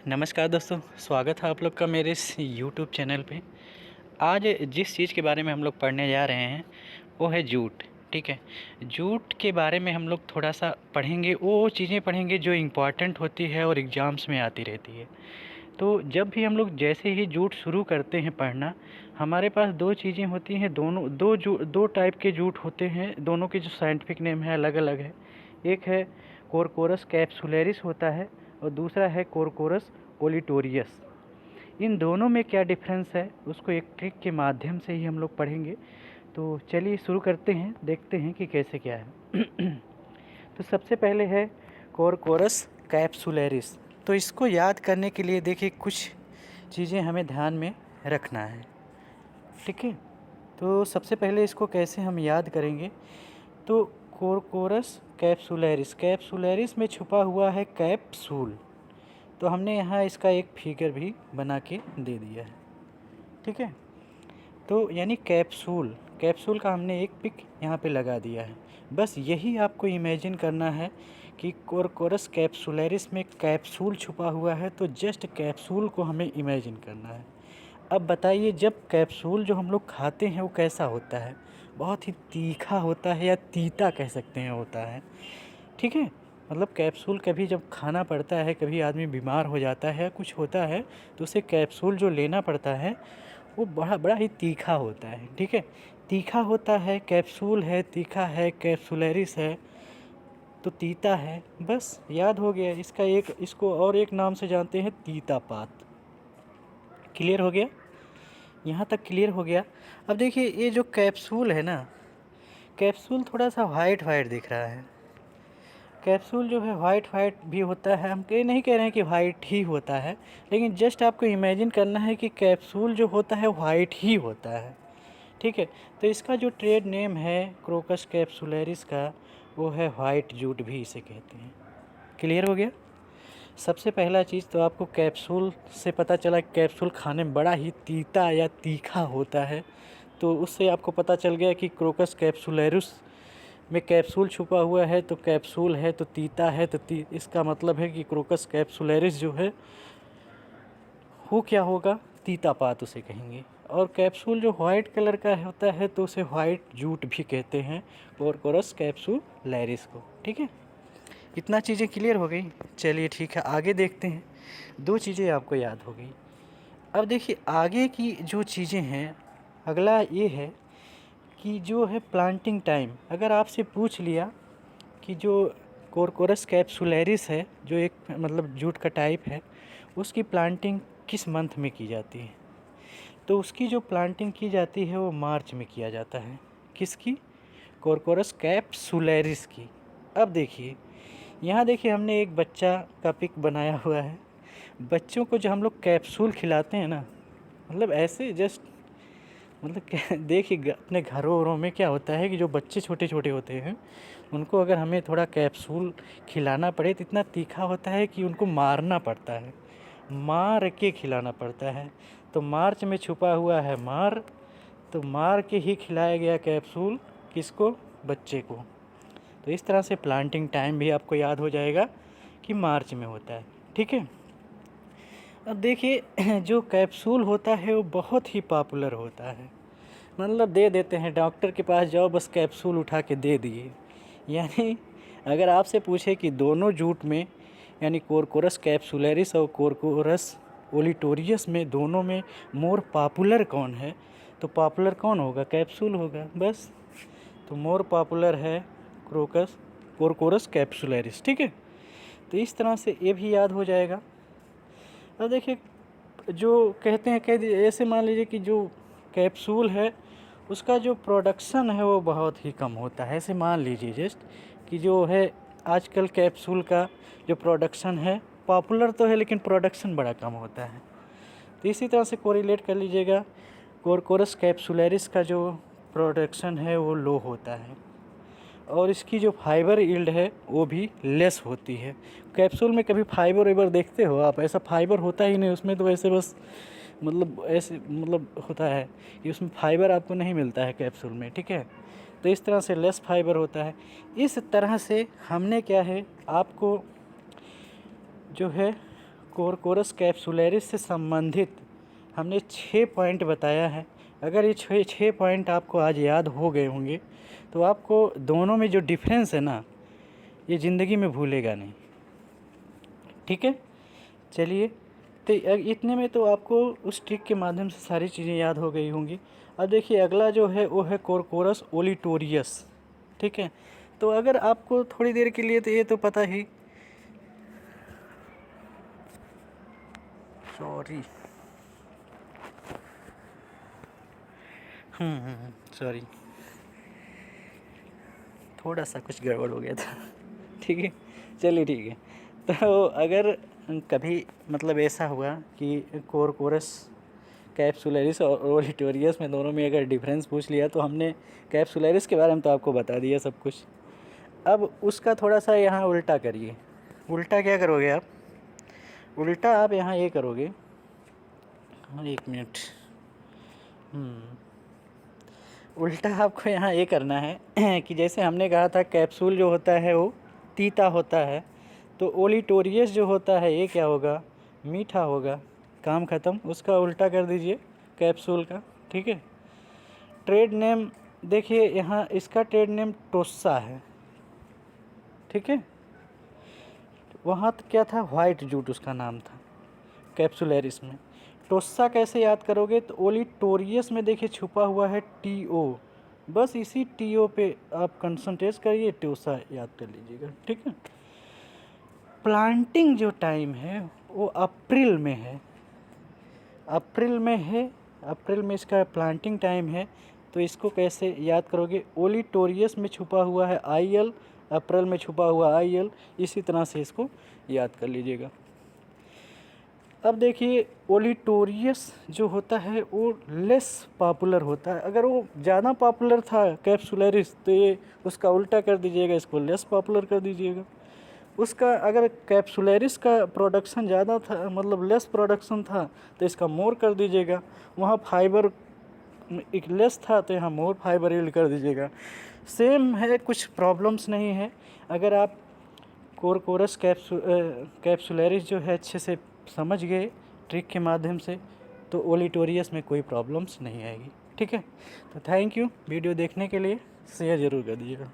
नमस्कार दोस्तों, स्वागत है आप लोग का मेरे इस यूट्यूब चैनल पे। आज जिस चीज़ के बारे में हम लोग पढ़ने जा रहे हैं वो है जूट। ठीक है, जूट के बारे में हम लोग थोड़ा सा पढ़ेंगे, वो चीज़ें पढ़ेंगे जो इम्पॉर्टेंट होती है और एग्ज़ाम्स में आती रहती है। तो जब भी हम लोग जैसे ही जूट शुरू करते हैं पढ़ना, हमारे पास दो चीज़ें होती हैं। दो टाइप के जूट होते हैं, दोनों के जो साइंटिफिक नेम है अलग अलग है। एक है कोरकोरस कैप्सुलरिस होता है और दूसरा है कोरकोरस ओलिटोरियस। इन दोनों में क्या डिफरेंस है उसको एक ट्रिक के माध्यम से ही हम लोग पढ़ेंगे। तो चलिए शुरू करते हैं, देखते हैं कि कैसे क्या है। तो सबसे पहले है कोरकोरस कैप्सुलरिस। तो इसको याद करने के लिए देखिए कुछ चीज़ें हमें ध्यान में रखना है। ठीक है, तो सबसे पहले इसको कैसे हम याद करेंगे। तो कोरकोरस कैप्सुलरिस, कैप्सुलरिस में छुपा हुआ है कैप्सूल। तो हमने यहाँ इसका एक फिगर भी बना के दे दिया है। ठीक है, तो यानी कैप्सूल, कैप्सूल का हमने एक पिक यहाँ पे लगा दिया है। बस यही आपको इमेजिन करना है कि कोरकोरस कैप्सुलरिस में कैप्सूल छुपा हुआ है, तो जस्ट कैप्सूल को हमें इमेजिन करना है। अब बताइए, जब कैप्सूल जो हम लोग खाते हैं वो कैसा होता है? बहुत ही तीखा होता है, या तीता कह सकते हैं होता है। ठीक है, मतलब कैप्सूल कभी जब खाना पड़ता है, कभी आदमी बीमार हो जाता है, कुछ होता है, तो उसे कैप्सूल जो लेना पड़ता है वो बड़ा बड़ा ही तीखा होता है। ठीक है, तीखा होता है, कैप्सूल है, तीखा है, कैप्सुलरिस है, तो तीता है। बस याद हो गया। इसको और एक नाम से जानते हैं, तीता पात। क्लियर हो गया? यहाँ तक क्लियर हो गया। अब देखिए, ये जो कैप्सूल है ना, कैप्सूल थोड़ा सा वाइट वाइट दिख रहा है। कैप्सूल जो है वाइट वाइट भी होता है, हम ये नहीं कह रहे हैं कि वाइट ही होता है, लेकिन जस्ट आपको इमेजिन करना है कि कैप्सूल जो होता है वाइट ही होता है। ठीक है, तो इसका जो ट्रेड नेम है क्रोकस कैप्सुलरिस का, वो है वाइट जूट भी इसे कहते हैं। क्लियर हो गया? सबसे पहला चीज़ तो आपको कैप्सूल से पता चला कि कैप्सूल खाने में बड़ा ही तीता या तीखा होता है। तो उससे आपको पता चल गया कि क्रोकस कैप्सुलरिस में कैप्सूल छुपा हुआ है, तो कैप्सूल है तो तीता है, तो इसका मतलब है कि क्रोकस कैप्सुलरिस जो है वो क्या होगा, तीता पात उसे कहेंगे। और कैप्सूल जो वाइट कलर का होता है तो उसे वाइट जूट भी कहते हैं, कोरकोरस कैप्सुलरिस को। ठीक है, इतना चीज़ें क्लियर हो गई। चलिए ठीक है, आगे देखते हैं। दो चीज़ें आपको याद हो गई। अब देखिए आगे की जो चीज़ें हैं, अगला ये है कि जो है प्लांटिंग टाइम। अगर आपसे पूछ लिया कि जो कोरकोरस कैप्सुलरिस है, जो एक मतलब जूट का टाइप है, उसकी प्लांटिंग किस मंथ में की जाती है, तो उसकी जो प्लांटिंग की जाती है वो मार्च में किया जाता है। किसकी? कोरकोरस कैप्सुलरिस की। अब देखिए, यहाँ देखिए हमने एक बच्चा का पिक बनाया हुआ है। बच्चों को जो हम लोग कैप्सूल खिलाते हैं ना, मतलब ऐसे जस्ट मतलब क्या देखिए, अपने घरों वरों में क्या होता है कि जो बच्चे छोटे छोटे होते हैं उनको अगर हमें थोड़ा कैप्सूल खिलाना पड़े तो इतना तीखा होता है कि उनको मारना पड़ता है, मार के खिलाना पड़ता है। तो मार्च में छुपा हुआ है मार, तो मार के ही खिलाया गया कैप्सूल किसको? बच्चे को। तो इस तरह से प्लांटिंग टाइम भी आपको याद हो जाएगा कि मार्च में होता है। ठीक है, अब देखिए जो कैप्सूल होता है वो बहुत ही पॉपुलर होता है। मतलब दे देते हैं, डॉक्टर के पास जाओ बस कैप्सूल उठा के दे दिए। यानी अगर आपसे पूछे कि दोनों जूट में, यानी कोरकोरस कैप्सुलरिस और कोरकोरस ओलिटोरियस में, दोनों में मोर पॉपुलर कौन है, तो पॉपुलर कौन होगा? कैप्सूल होगा बस। तो मोर पॉपुलर है कोरकोरस कैप्सुलरिस। ठीक है, तो इस तरह से ये भी याद हो जाएगा। अब देखिए, जो कहते हैं, ऐसे मान लीजिए कि जो कैप्सूल है उसका जो प्रोडक्शन है वो बहुत ही कम होता है। ऐसे मान लीजिए जस्ट कि जो है आजकल कैप्सूल का जो प्रोडक्शन है, पॉपुलर तो है लेकिन प्रोडक्शन बड़ा कम होता है। तो इसी तरह से कोरिलेट कर लीजिएगा, कोरकोरस कैप्सुलरिस का जो प्रोडक्शन है वो लो होता है, और इसकी जो फाइबर यील्ड है वो भी लेस होती है। कैप्सूल में कभी फाइबर वाइबर देखते हो आप? ऐसा फाइबर होता ही नहीं उसमें, तो ऐसे बस मतलब ऐसे मतलब होता है कि उसमें फाइबर आपको नहीं मिलता है कैप्सूल में। ठीक है, तो इस तरह से लेस फाइबर होता है। इस तरह से हमने क्या है आपको जो है कोरकोरस कैप्सुलैरिस से संबंधित हमने 6 पॉइंट बताया है। अगर ये 6 पॉइंट आपको आज याद हो गए होंगे तो आपको दोनों में जो डिफरेंस है ना, ये ज़िंदगी में भूलेगा नहीं। ठीक है, चलिए, तो इतने में तो आपको उस ट्रिक के माध्यम से सारी चीज़ें याद हो गई होंगी। अब देखिए अगला जो है वो है कोरकोरस ओलिटोरियस। ठीक है, तो अगर आपको थोड़ी देर के लिए तो ये तो पता ही, सॉरी सॉरी, थोड़ा सा कुछ गड़बड़ हो गया था। ठीक है, चलिए ठीक है। तो अगर कभी मतलब ऐसा हुआ कि कोरकोरस कैप्सुलैरिस और ओलिटोरियस में दोनों में अगर डिफरेंस पूछ लिया, तो हमने कैप्सुलैरिस के बारे में तो आपको बता दिया सब कुछ। अब उसका थोड़ा सा यहाँ उल्टा करिए। उल्टा क्या करोगे आप? उल्टा आप यहाँ ये करोगे, एक मिनट, उल्टा आपको यहाँ ये करना है कि जैसे हमने कहा था कैप्सूल जो होता है वो तीता होता है, तो ओलिटोरियस जो होता है ये क्या होगा? मीठा होगा। काम ख़त्म, उसका उल्टा कर दीजिए कैप्सूल का। ठीक है, ट्रेड नेम देखिए यहाँ इसका ट्रेड नेम टोस्सा है। ठीक है, वहाँ तो क्या था, वाइट जूट उसका नाम था कैप्सुलैरिस में। टोस्सा कैसे याद करोगे? तो ओलिटोरियस में देखिए छुपा हुआ है TO, बस इसी TO पे आप कंसंट्रेट करिए, टोस्सा याद कर लीजिएगा। ठीक है, प्लांटिंग जो टाइम है वो अप्रैल में है, अप्रैल में है, अप्रैल में इसका प्लांटिंग टाइम है। तो इसको कैसे याद करोगे? ओलिटोरियस में छुपा हुआ है IL, अप्रैल में छुपा हुआ IL, इसी तरह से इसको याद कर लीजिएगा। अब देखिए ओलिटोरियस जो होता है वो लेस पॉपुलर होता है। अगर वो ज़्यादा पॉपुलर था कैप्सुलैरिस तो ये उसका उल्टा कर दीजिएगा, इसको लेस पॉपुलर कर दीजिएगा। उसका अगर कैप्सुलैरिस का प्रोडक्शन ज़्यादा था, मतलब लेस प्रोडक्शन था, तो इसका मोर कर दीजिएगा। वहाँ फाइबर एक लेस था तो यहाँ मोर फाइबर यील्ड कर दीजिएगा। सेम है, कुछ प्रॉब्लम्स नहीं है। अगर आप कोरकोरस कैप्सुलैरिस जो है अच्छे से समझ गए ट्रिक के माध्यम से, तो ओलिटोरियस में कोई प्रॉब्लम्स नहीं आएगी। ठीक है, तो थैंक यू वीडियो देखने के लिए, शेयर ज़रूर कर दीजिएगा।